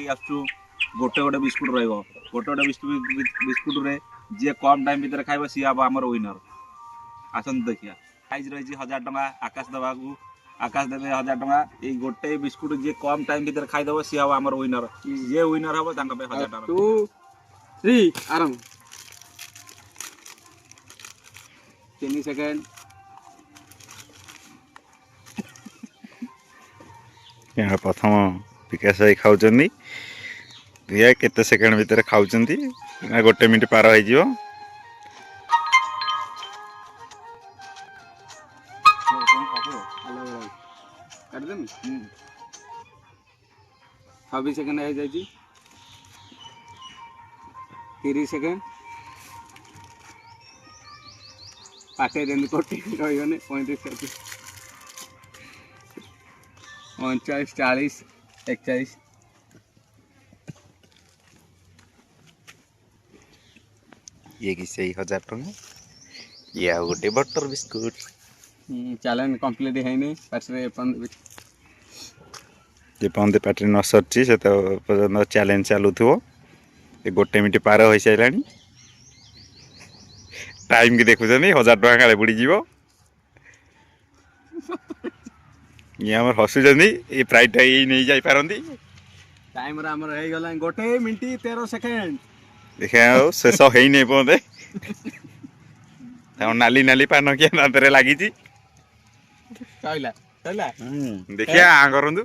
आसु गोटे गोटे बिस्कुट रहिबो गोटे गोटे बिस्कुट रे जे कम टाइम भीतर खाइबो सी हम हमर विनर आसन देखिया प्राइस रही 1000 टका आकाश दबाकू आकाश देबे 1000 टका ए गोटे बिस्कुट जे कम टाइम भीतर खाइ देबो सी हम हमर विनर जे विनर हबो तांका पे 1000 टका 2 3 आराम 3 सेकंड यहाँ प्रथम विकास भाई खाऊँ दिया केते सेकेंड भितर खाऊँ गोटे मिनिट पार हो छब्बीस सेकेंड हो जाए 30 सेकेंड पाटे दिन कोटी रही 35 39 40 41 ये कि से 1000 टका ये आ गोटे बटर बिस्कुट चैलेंज कंप्लीट है नहीं पार्टी जे पंद पार्टी न सरची से तो पर्यंत चैलेंज चालू थो ये गोटे मिनिट पार हो सारा टाइम की देखुं 1000 टका काले बुड़ी जीव ये आम हसुँच ये प्राइज यही नहीं जाई पारंती टाइम रे हमर हे गला गोटे मिनिट 13 सेकेंड देखा शेष हो नहीं पदे नाली नाली पान किए दांतरे लगी कहला कहला देखिए आ करंतु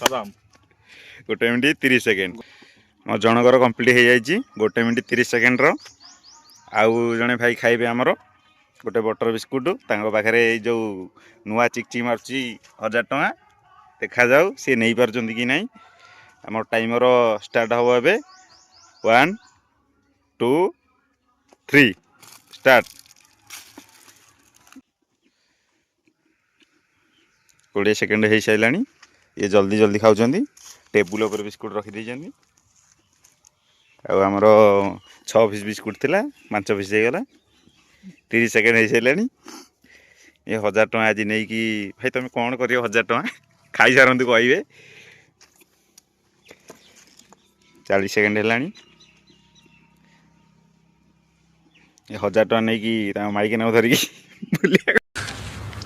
खत्म गोटे मिनिट 30 सेकेंड मो जनकर कंप्लीट हो जाए गोटे मिनिट 30 सेकेंड आउ जड़े भाई खाइबे आमर गोटे बटर बिस्कुट पाखे जो नुआ चिकचिक मार्ची 1000 टका देखा जाऊ सी नहीं पार्टी कि नहीं आम टाइमर स्टार्ट हम ए 1 2 3 स्टार्ट 20 सेकेंड हो सारा ये जल्दी जल्दी खाऊँ टेबुल पर बिस्कुट रखीदे आमर 6 पीस बिस्कुट थिला 5 पीस हो गला 30 सेकेंड हो सारा ये 1000 टका आज नहीं कि भाई तुम कौन कर 1000 टका खाई सारंतु कहे 40 सेकेंड है ये 1000 टका नहीं कि माइक ना धरिकी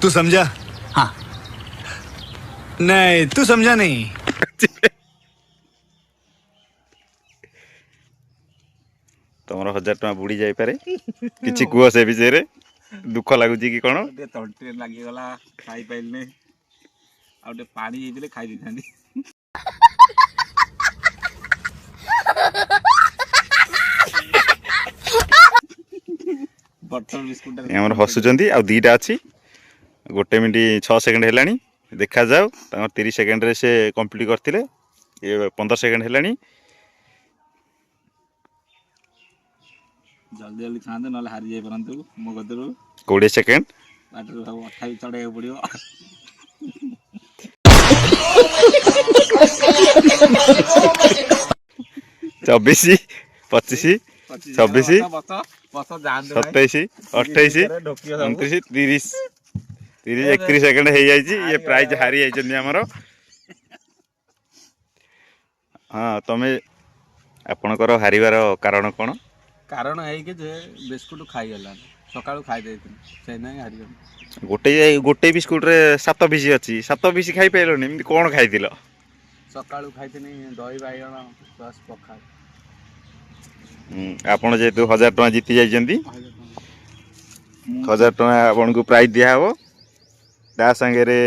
तू समझा हाँ नहीं तू समझा नहीं तुम 1000 टका बुड़ी जाई पारे किछि कुह से विषय दुख लगुच कि कौन तंटे लगिगला खाई पाइलने आउटे पानी हेइले खाई दिथांदी बटर बिस्कुट हमर हसुचंदी आ दीटा अछि गोटे मिनिट 6 सेकेंड हेलानी देखा जाऊ 30 सेकेंड रे से कंप्लीट करथिले ये 15 सेकेंड हेलानी जल्दी जल्दी खांदे नले हारि जाई परंतु मो गदरु 20 सेकेंड बाटर सब 28 चढ़े पड़ियो 24 25 26 बस जान 27 28 29 30 31 सेकेंड हो जाए ये प्राइज हारी जाइए आमर हाँ तुम आपणकर हारिबार कारण कौन कारण है कि जे बिस्कुट खाई गला सकाळू खाई देथिन से नहीं हारि गोटे गोटे बिस्कुट रे 7 पीस अच्छी 7 पीस खाई पाइलनि एमती कौन खाइल सकाळू खाइथिनी दही बाइगण प्लस पखाल आपण जेतु 1000 टका जीति जाइछन्ती 1000 टका आपन को प्राइज दिया हो ता संगे रे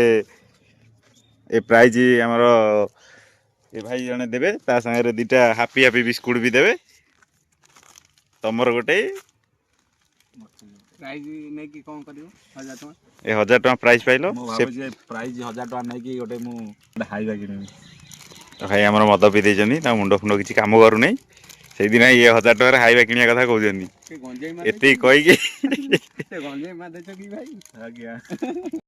ए प्राइज हमर ए भाई जने देबे ता संगे रे दुटा हैप्पी हैप्पी बिस्कुट भी देबे तमर गोटे प्राइज नै कि कोन करियो 1000 टका ए 1000 टका प्राइज पाइलो से प्राइज 1000 टका नै कि गोटे मु हाइबा कि नै तो भाई हमर मद पी देछनी ता मुंडो फुंडो किछि काम करू नै से दिन ये 1000 टका हाइबा किनिया कथा कहउछन्ती गंजेई एते कहि कि गंजेई मा देछ कि भाई आ गया